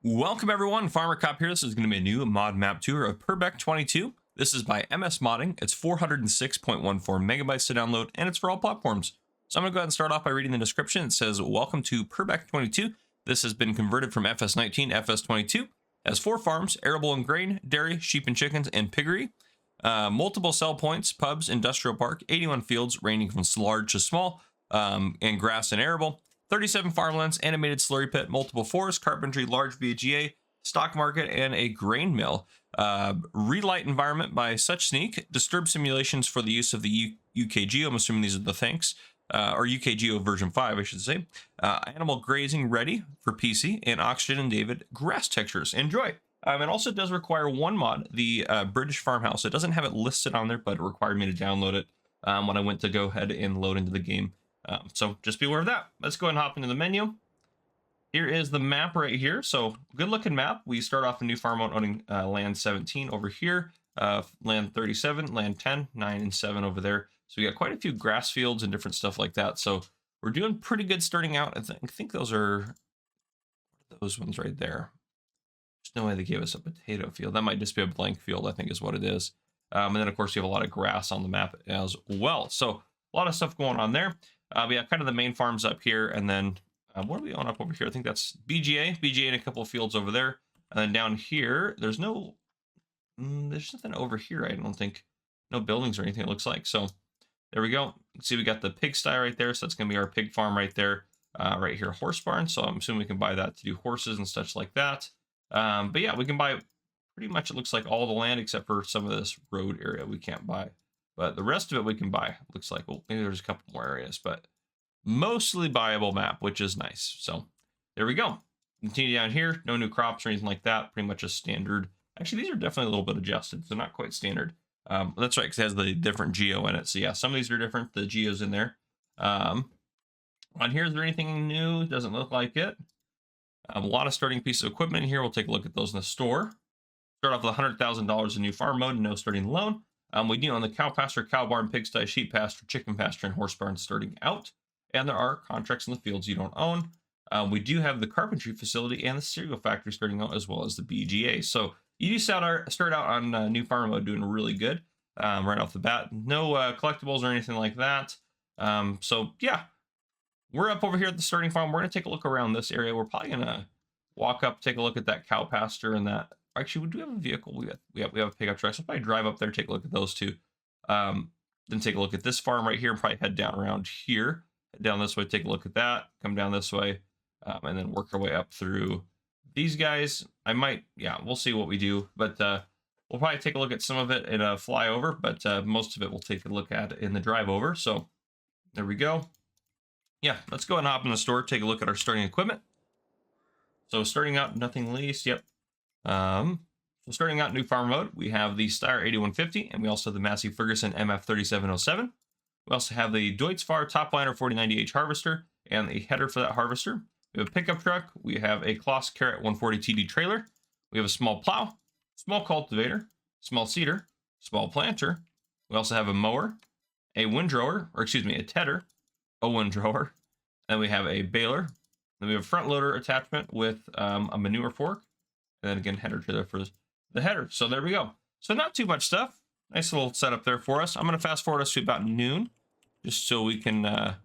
Welcome everyone, Farmer Cop here. This is going to be a new mod map tour of Purbeck 22. This is by MS Modding. It's 406.14 megabytes to download, and it's for all platforms. So I'm going to go ahead and start off by reading the description. It says, welcome to Purbeck 22. This has been converted from FS19 to FS22. Has 4 farms, arable and grain, dairy, sheep and chickens, and piggery. Multiple sell points, pubs, industrial park, 81 fields ranging from large to small, and grass and arable. 37 farmlands, animated slurry pit, multiple forests, carpentry, large BGA, stock market, and a grain mill. Relight environment by Such Sneak. Disturb simulations for the use of the UKGeo. I'm assuming these are the thanks. Or UKGeo version 5, I should say. Animal grazing ready for PC, and Oxygen and David grass textures. Enjoy. It also does require one mod, the British farmhouse. It doesn't have it listed on there, but it required me to download it when I went to go ahead and load into the game. So just be aware of that. Let's go ahead and hop into the menu. Here is the map right here. So good looking map. We start off a new farm owning land 17 over here, land 37, land 10, 9, and 7 over there. So we got quite a few grass fields and different stuff like that. So we're doing pretty good starting out. I think those are those ones right there. There's no way they gave us a potato field. That might just be a blank field, I think is what it is. And then of course you have a lot of grass on the map as well. So a lot of stuff going on there. We have kind of the main farms up here, and then what are we on up over here? I think that's BGA and a couple of fields over there. And then down here, there's nothing over here, I don't think. No buildings or anything, it looks like. So there we go. You can see we got the pigsty right there, so that's going to be our pig farm right there. Right here, horse barn. So I'm assuming we can buy that to do horses and such like that. But yeah, we can buy pretty much, it looks like all the land except for some of this road area we can't buy. But the rest of it we can buy. Looks like, well, maybe there's a couple more areas, but mostly buyable map, which is nice. So there we go. Continue down here. No new crops or anything like that. Pretty much a standard. Actually, these are definitely a little bit adjusted. So not quite standard. That's right, because it has the different geo in it. So yeah, some of these are different. The geo's in there. On here, is there anything new? Doesn't look like it. A lot of starting pieces of equipment in here. We'll take a look at those in the store. Start off with $100,000 in new farm mode. No starting loan. We do own the cow pasture, cow barn, pigsty, sheep pasture, chicken pasture, and horse barn starting out. And there are contracts in the fields you don't own. We do have the carpentry facility and the cereal factory starting out, as well as the BGA. So you do start out on new farm mode doing really good right off the bat. No collectibles or anything like that. So yeah, we're up over here at the starting farm. We're going to take a look around this area. We're probably going to walk up, take a look at that cow pasture and that. Actually, we do have a vehicle. We have a pickup truck. So probably drive up there, take a look at those two. Then take a look at this farm right here, and probably head down around here. Head down this way, take a look at that. Come down this way, and then work our way up through these guys. We'll see what we do. But we'll probably take a look at some of it in a flyover, but most of it we'll take a look at in the drive over. So there we go. Yeah, let's go and hop in the store, take a look at our starting equipment. So starting out, nothing leased. Yep. So starting out new farm mode, we have the Steyr 8150, and we also have the Massey Ferguson MF 3707. We also have the Deutz-Fahr Topliner 4090H harvester and the header for that harvester. We have a pickup truck. We have a Kloss Carrot 140 TD trailer. We have a small plow, small cultivator, small seeder, small planter. We also have a mower, a windrower, or excuse me, a tedder, a windrower. Then we have a baler. Then we have a front loader attachment with a manure fork. And then again, header trailer for the header. So there we go. So not too much stuff. Nice little setup there for us. I'm going to fast forward us to about noon, just so we can have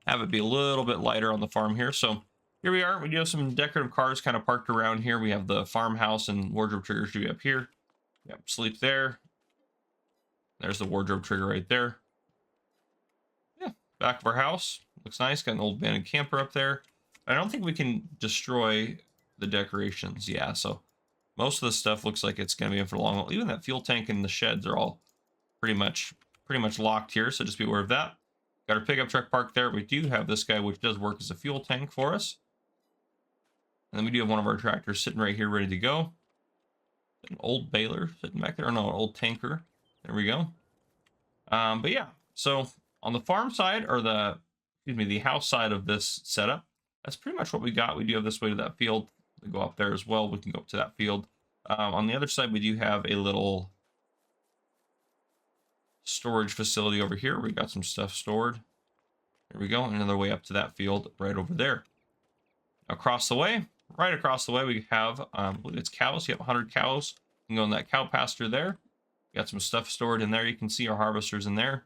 it be a little bit lighter on the farm here. So here we are. We do have some decorative cars kind of parked around here. We have the farmhouse and wardrobe trigger should be up here. Yep, sleep there. There's the wardrobe trigger right there. Yeah, back of our house. Looks nice. Got an old abandoned camper up there. I don't think we can destroy the decorations. Yeah, so most of the stuff looks like it's going to be in for a long haul. Even that fuel tank and the sheds are all pretty much locked here, so just be aware of that. Got our pickup truck parked there. We do have this guy, which does work as a fuel tank for us. And then we do have one of our tractors sitting right here ready to go. An old baler sitting back there. Oh, no, an old tanker. There we go. But yeah, so on the farm side, or the house side of this setup, that's pretty much what we got. We do have this way to that field. We go up there as well. We can go up to that field. On the other side, we do have a little storage facility over here. We got some stuff stored. There we go. Another way up to that field right over there. Across the way, right across the way, we have, I believe it's cows. You have 100 cows. You can go in that cow pasture there. Got some stuff stored in there. You can see our harvesters in there.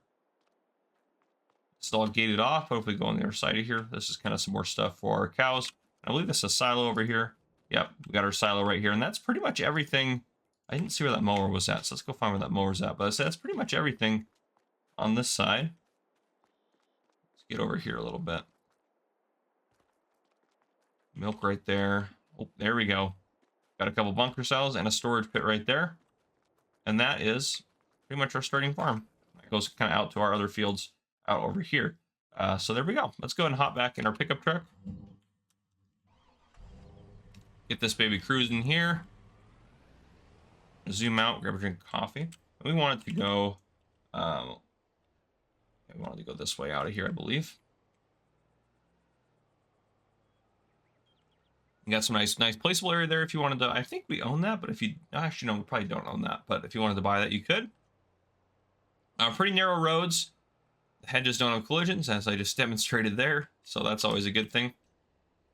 It's all gated off. But if we go on the other side of here, this is kind of some more stuff for our cows. I believe this is a silo over here. Yep, we got our silo right here. And that's pretty much everything. I didn't see where that mower was at, so let's go find where that mower's at. But that's pretty much everything on this side. Let's get over here a little bit. Milk right there. Oh, there we go. Got a couple bunker cells and a storage pit right there. And that is pretty much our starting farm. That goes kind of out to our other fields out over here. So there we go. Let's go and hop back in our pickup truck. Get this baby cruising here. Zoom out, grab a drink of coffee. And we want it to go, we wanted to go this way out of here, I believe. You got some nice placeable area there if you wanted to. I think we own that, but if you actually no, we probably don't own that. But if you wanted to buy that, you could. Pretty narrow roads. The hedges don't have collisions, as I just demonstrated there. So that's always a good thing.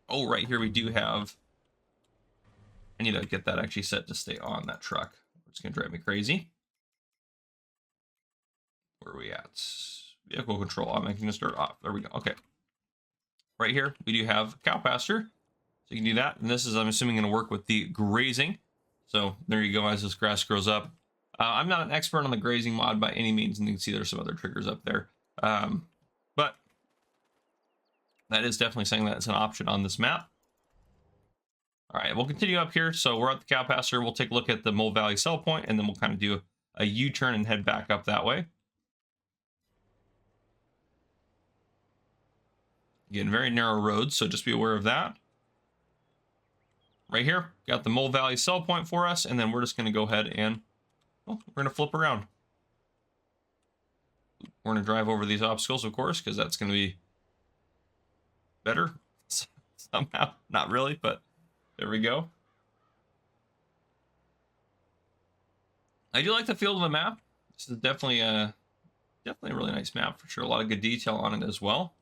Oh, right here we do have. I need to get that actually set to stay on that truck. It's gonna drive me crazy. Where are we at? Vehicle control. I'm making this start off. There we go. Okay. Right here we do have cow pasture. So you can do that. And this is, I'm assuming, going to work with the grazing. So there you go as this grass grows up. I'm not an expert on the grazing mod by any means. And you can see there's some other triggers up there. But that is definitely something that's an option on this map. All right, we'll continue up here. So we're at the cow pasture. We'll take a look at the Mole Valley sell point, and then we'll kind of do a U-turn and head back up that way. Again, very narrow roads, so just be aware of that. Right here, got the Mole Valley sell point for us, and then we're just going to go ahead and, well, we're going to flip around. We're going to drive over these obstacles, of course, because that's going to be better somehow. Not really, but there we go. I do like the feel of the map. This is definitely a really nice map for sure. A lot of good detail on it as well.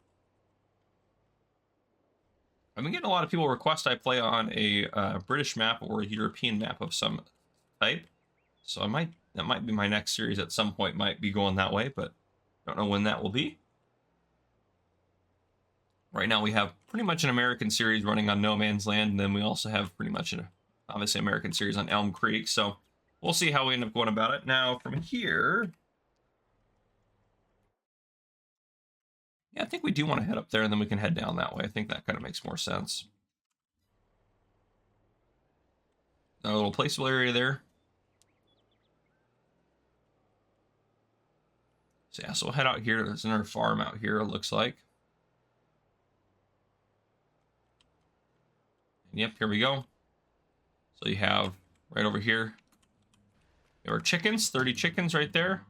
I've been getting a lot of people request I play on a British map or a European map of some type. So that might be my next series at some point, might be going that way, but don't know when that will be. Right now we have pretty much an American series running on No Man's Land, and then we also have pretty much an obviously American series on Elm Creek. So we'll see how we end up going about it. Now from here, yeah, I think we do want to head up there, and then we can head down that way. I think that kind of makes more sense. A little placeable area there. So yeah, so we'll head out here. There's another farm out here, it looks like. And yep, here we go. So you have right over here, there are chickens, 30 chickens right there.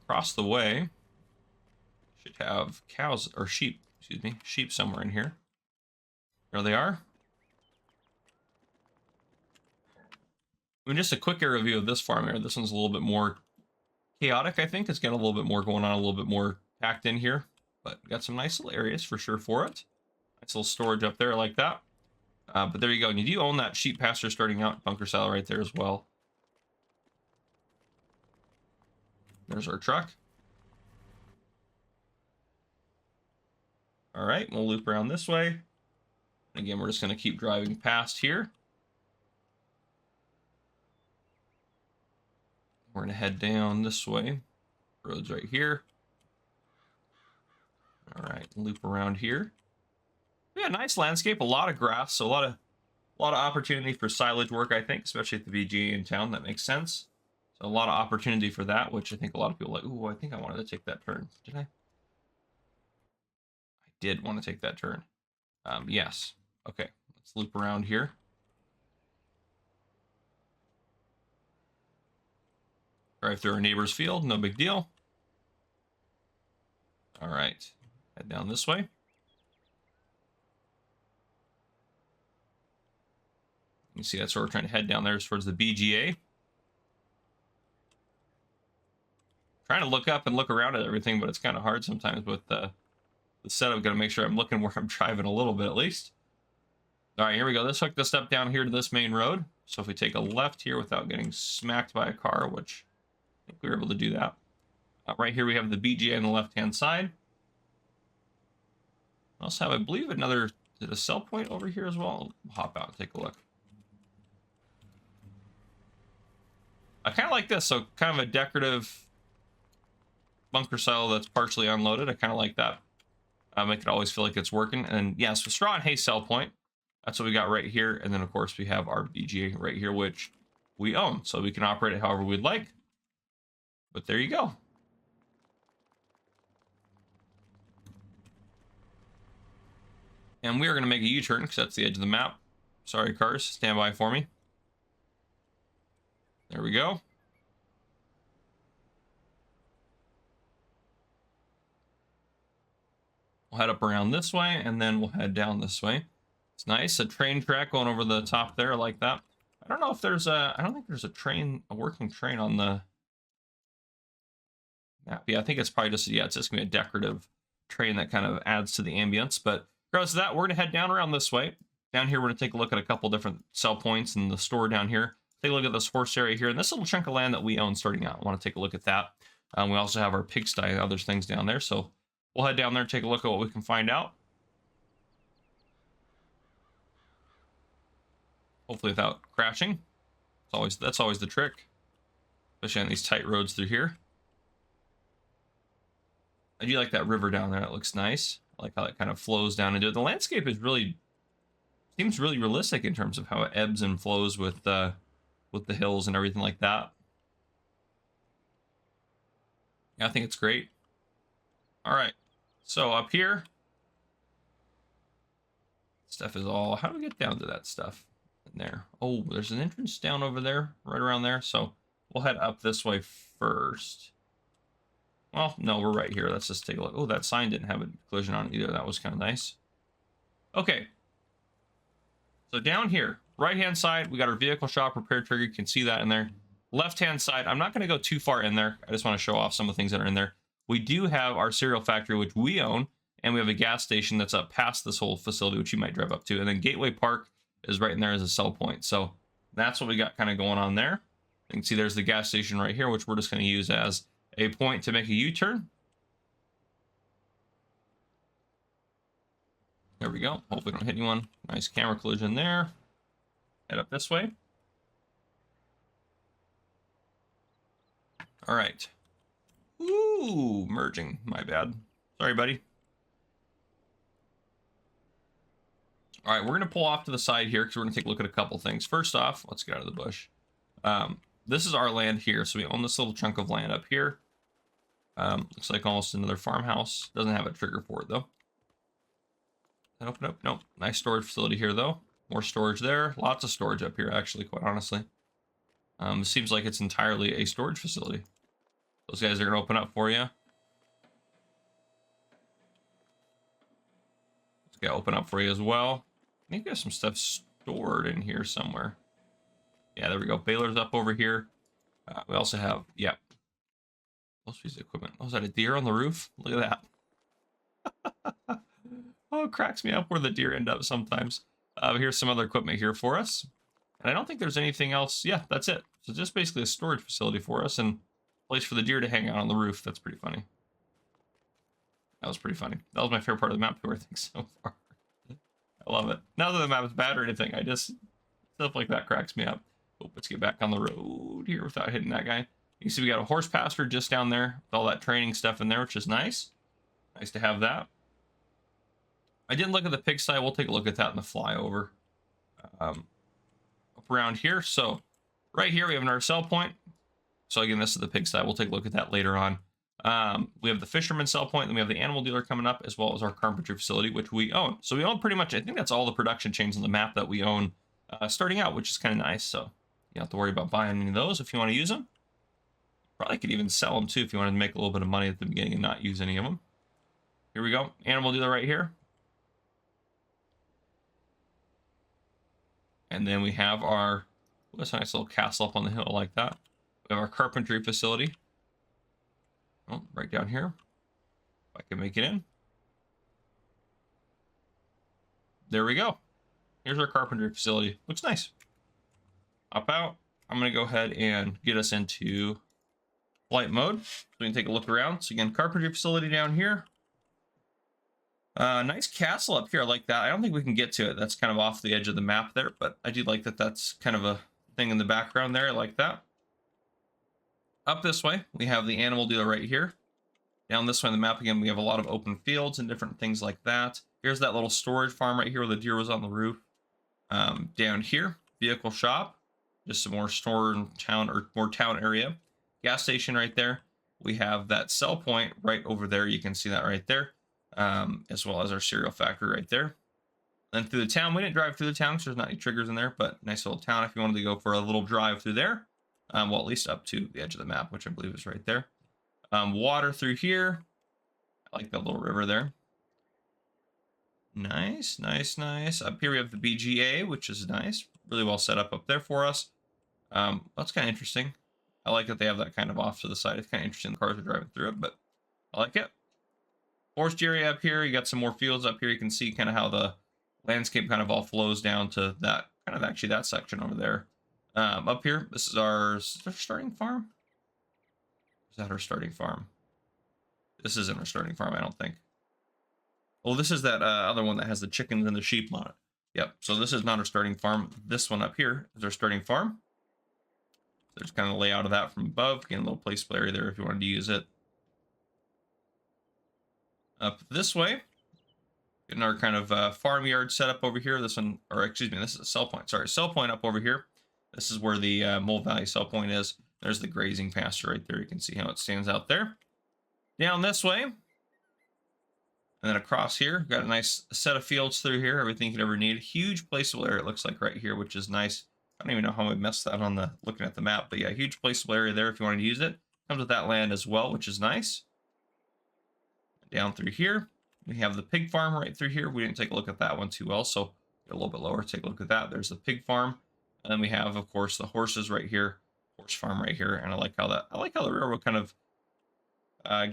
Across the way, should have cows or sheep, excuse me, sheep somewhere in here. There they are. I mean, just a quick review of this farm area. This one's a little bit more chaotic, I think. It's got a little bit more going on, a little bit more packed in here, but got some nice little areas for sure for it. Nice little storage up there like that. But there you go. And you do own that sheep pasture starting out, bunker cell right there as well. There's our truck. All right, we'll loop around this way. Again, we're just going to keep driving past here. We're going to head down this way. Road's right here. All right, loop around here. Yeah, nice landscape, a lot of grass, so a lot of opportunity for silage work, I think, especially at the VGA in town. That makes sense. So a lot of opportunity for that, which I think a lot of people are like, ooh, I think I wanted to take that turn. Did I? Did want to take that turn. Yes. Okay, let's loop around here. Drive through our neighbor's field, no big deal. All right, head down this way. You see that's where we're trying to head down there towards the BGA. Trying to look up and look around at everything, but it's kind of hard sometimes with the setup. Got to make sure I'm looking where I'm driving a little bit at least. All right, here we go. Let's hook this up down here to this main road. So if we take a left here without getting smacked by a car, which I think we were able to do that. Right here we have the BGA on the left-hand side. We also have, I believe, another, is it a sell point over here as well? I'll hop out and take a look. I kind of like this. So kind of a decorative bunker silo that's partially unloaded. I kind of like that. Make it always feel like it's working. And yeah, so straw and hay sell point. That's what we got right here. And then, of course, we have our BGA right here, which we own. So we can operate it however we'd like. But there you go. And we are going to make a U-turn because that's the edge of the map. Sorry, cars. Stand by for me. There we go. We'll head up around this way, and then we'll head down this way. It's nice. A train track going over the top there. I like that. I don't know if there's a... I don't think there's a working train on the map. Yeah, I think it's probably just... Yeah, it's just going to be a decorative train that kind of adds to the ambience. But regardless of that, we're going to head down around this way. Down here, we're going to take a look at a couple different sell points in the store down here. Take a look at this horse area here. And this little chunk of land that we own starting out. I want to take a look at that. We also have our pigsty and other things down there. So we'll head down there and take a look at what we can find out. Hopefully without crashing. That's always the trick. Especially on these tight roads through here. I do like that river down there. It looks nice. I like how it kind of flows down into it. The landscape is really... seems really realistic in terms of how it ebbs and flows with the hills and everything like that. Yeah, I think it's great. All right. So up here, stuff is all... how do we get down to that stuff in there? Oh, there's an entrance down over there, right around there. So we'll head up this way first. Well, no, we're right here. Let's just take a look. Oh, that sign didn't have a collision on it either. That was kind of nice. Okay. So down here, right-hand side, we got our vehicle shop, repair trigger. You can see that in there. Left-hand side, I'm not going to go too far in there. I just want to show off some of the things that are in there. We do have our cereal factory, which we own, and we have a gas station that's up past this whole facility, which you might drive up to. And then Gateway Park is right in there as a sell point. So that's what we got kind of going on there. You can see there's the gas station right here, which we're just going to use as a point to make a U-turn. There we go. Hopefully don't hit anyone. Nice camera collision there. Head up this way. All right. Ooh, merging. My bad. Sorry, buddy. All right, we're going to pull off to the side here because we're going to take a look at a couple things. First off, let's get out of the bush. This is our land here, so we own this little chunk of land up here. Looks like almost another farmhouse. Doesn't have a trigger for it, though. That open up? Nope. Nice storage facility here, though. More storage there. Lots of storage up here, actually, quite honestly. It seems like it's entirely a storage facility. Those guys are going to open up for you. It's going to open up for you as well. I think there's some stuff stored in here somewhere. Yeah, there we go. Baler's up over here. We also have, yeah. Most piece of equipment. Oh, is that a deer on the roof? Look at that. Oh, it cracks me up where the deer end up sometimes. Here's some other equipment here for us. And I don't think there's anything else. Yeah, that's it. So just basically a storage facility for us and a place for the deer to hang out on the roof. That's pretty funny. That was pretty funny. That was my favorite part of the map tour, I think, so far. I love it. Not that the map is bad or anything. Stuff like that cracks me up. Oh, let's get back on the road here without hitting that guy. You can see we got a horse pasture just down there with all that training stuff in there, which is nice. Nice to have that. I didn't look at the pigsty. We'll take a look at that in the flyover. Up around here. So right here we have another sell point. So again, this is the pigsty. We'll take a look at that later on. We have the fisherman sell point, and we have the animal dealer coming up, as well as our carpentry facility, which we own. So we own pretty much, I think that's all the production chains on the map that we own starting out, which is kind of nice. So you don't have to worry about buying any of those if you want to use them. Probably could even sell them too if you wanted to make a little bit of money at the beginning and not use any of them. Here we go. Animal dealer right here. And then we have our, that's a nice little castle up on the hill like that. We have our carpentry facility. Oh, right down here. If I can make it in. There we go. Here's our carpentry facility. Looks nice. Hop out. I'm going to go ahead and get us into flight mode so we can take a look around. So again, carpentry facility down here. Nice castle up here. I like that. I don't think we can get to it. That's kind of off the edge of the map there, but I do like that. That's kind of a thing in the background there. I like that. Up this way, we have the animal dealer right here. Down this way on the map again, we have a lot of open fields and different things like that. Here's that little storage farm right here where the deer was on the roof. Down here, vehicle shop, just some more store in town or more town area. Gas station right there. We have that sell point right over there. You can see that right there. As well as our cereal factory right there. Then through the town, we didn't drive through the town because there's not any triggers in there, but nice little town if you wanted to go for a little drive through there. Well, at least up to the edge of the map, which I believe is right there. Water through here. I like that little river there. Nice, nice, nice. Up here we have the BGA, which is nice. Really well set up there for us. That's kind of interesting. I like that they have that kind of off to the side. It's kind of interesting. The cars are driving through it, but I like it. Forest area up here. You got some more fields up here. You can see kind of how the landscape kind of all flows down to that kind of actually that section over there. Up here, this is our starting farm. Is that our starting farm? This isn't our starting farm, I don't think. Oh, this is that other one that has the chickens and the sheep on it. Yep, so this is not our starting farm. This one up here is our starting farm. There's kind of a layout of that from above. Again, a little place area there if you wanted to use it. Up this way, getting our kind of farmyard set up over here. This one, or excuse me, this is a sell point. Sorry, sell point up over here. This is where the Mole Valley sell point is. There's the grazing pasture right there. You can see how it stands out there. Down this way, and then across here, got a nice set of fields through here. Everything you could ever need. Huge placeable area, it looks like right here, which is nice. I don't even know how I messed that on the looking at the map, but yeah, huge placeable area there if you wanted to use it. Comes with that land as well, which is nice. Down through here, we have the pig farm right through here. We didn't take a look at that one too well, so get a little bit lower. Take a look at that. There's the pig farm, and then we have, of course, the horses right here, horse farm right here. And I like how the railroad kind of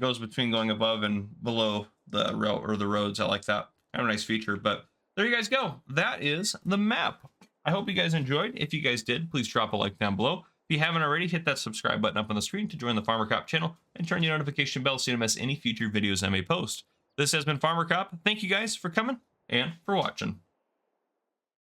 goes between going above and below the rail or the roads. I like that. Kind of a nice feature. But there you guys go. That is the map. I hope you guys enjoyed. If you guys did, please drop a like down below. If you haven't already, hit that subscribe button up on the screen to join the Farmer Cop channel and turn your notification bell so you don't miss any future videos I may post. This has been Farmer Cop. Thank you guys for coming and for watching.